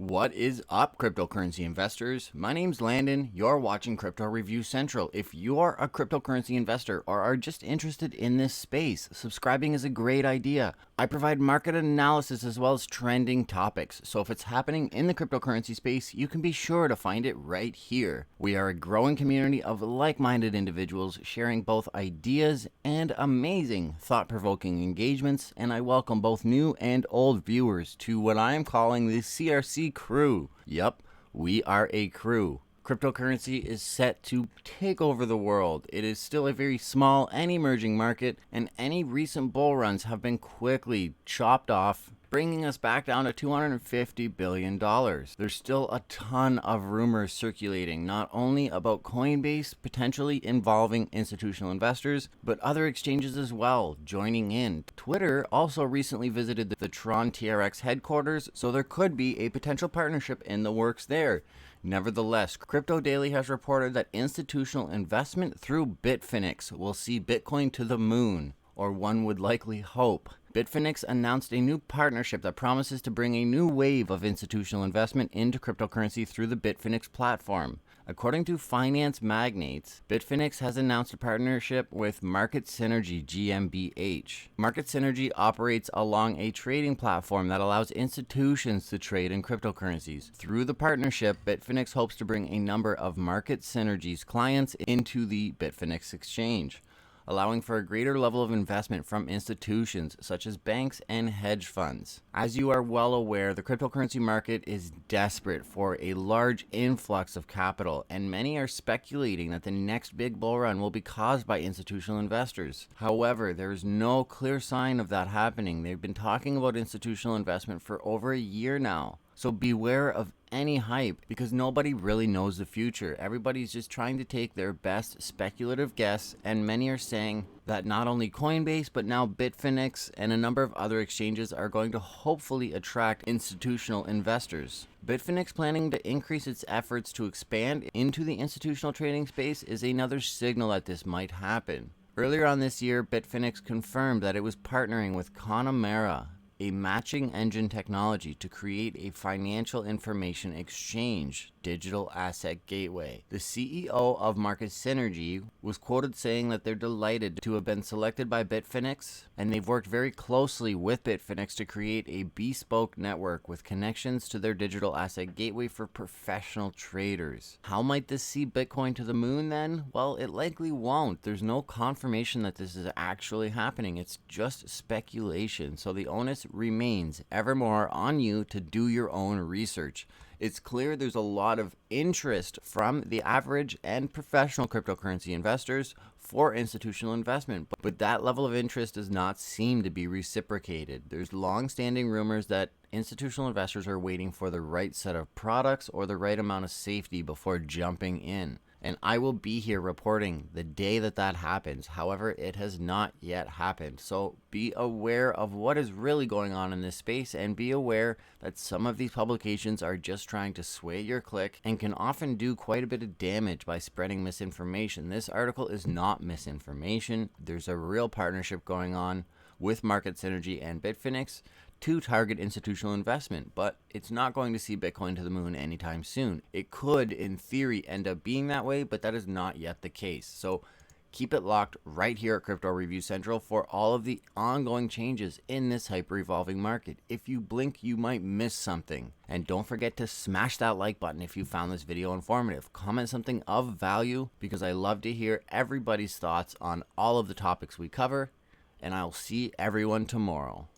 What is up, cryptocurrency investors? My name's Landon. You're watching Crypto Review Central. If you are a cryptocurrency investor or are just interested in this space, subscribing is a great idea. I provide market analysis as well as trending topics. So if it's happening in the cryptocurrency space, you can be sure to find it right here. We are a growing community of like-minded individuals sharing both ideas and amazing thought-provoking engagements, and I welcome both new and old viewers to what I am calling the CRC crew. Yep, we are a crew. Cryptocurrency is set to take over the world. It is still a very small and emerging market, and any recent bull runs have been quickly chopped off, bringing us back down to $250 billion. There's still a ton of rumors circulating, not only about Coinbase potentially involving institutional investors, but other exchanges as well joining in. Twitter also recently visited the Tron TRX headquarters, so there could be a potential partnership in the works there. Nevertheless, Crypto Daily has reported that institutional investment through Bitfinex will see Bitcoin to the moon, or one would likely hope. Bitfinex announced a new partnership that promises to bring a new wave of institutional investment into cryptocurrency through the Bitfinex platform. According to Finance Magnates, Bitfinex has announced a partnership with Markey Synergy GmbH. Markey Synergy operates along a trading platform that allows institutions to trade in cryptocurrencies. Through the partnership, Bitfinex hopes to bring a number of Markey Synergy's clients into the Bitfinex exchange, allowing for a greater level of investment from institutions such as banks and hedge funds. As you are well aware, the cryptocurrency market is desperate for a large influx of capital, and many are speculating that the next big bull run will be caused by institutional investors. However, there is no clear sign of that happening. They've been talking about institutional investment for over a year now. So beware of any hype, because nobody really knows the future. Everybody's just trying to take their best speculative guess, and many are saying that not only Coinbase, but now Bitfinex and a number of other exchanges are going to hopefully attract institutional investors. Bitfinex planning to increase its efforts to expand into the institutional trading space is another signal that this might happen. Earlier on this year, Bitfinex confirmed that it was partnering with Connemara, a matching engine technology, to create a financial information exchange digital asset gateway. The CEO of Markey Synergy was quoted saying that they're delighted to have been selected by Bitfinex, and they've worked very closely with Bitfinex to create a bespoke network with connections to their digital asset gateway for professional traders. How might this see Bitcoin to the moon then? Well, it likely won't. There's no confirmation that this is actually happening. It's just speculation. So the onus remains evermore on you to do your own research. It's clear there's a lot of interest from the average and professional cryptocurrency investors for institutional investment, but that level of interest does not seem to be reciprocated. There's long-standing rumors that institutional investors are waiting for the right set of products or the right amount of safety before jumping in. And I will be here reporting the day that that happens. However, it has not yet happened. So be aware of what is really going on in this space, and be aware that some of these publications are just trying to sway your click and can often do quite a bit of damage by spreading misinformation. This article is not misinformation. There's a real partnership going on with Markey Synergy and Bitfinex to target institutional investment, but it's not going to see Bitcoin to the moon anytime soon. It could, in theory, end up being that way, but that is not yet the case. So keep it locked right here at Crypto Review Central for all of the ongoing changes in this hyper-evolving market. If you blink, you might miss something. And don't forget to smash that like button if you found this video informative. Comment something of value, because I love to hear everybody's thoughts on all of the topics we cover, and I'll see everyone tomorrow.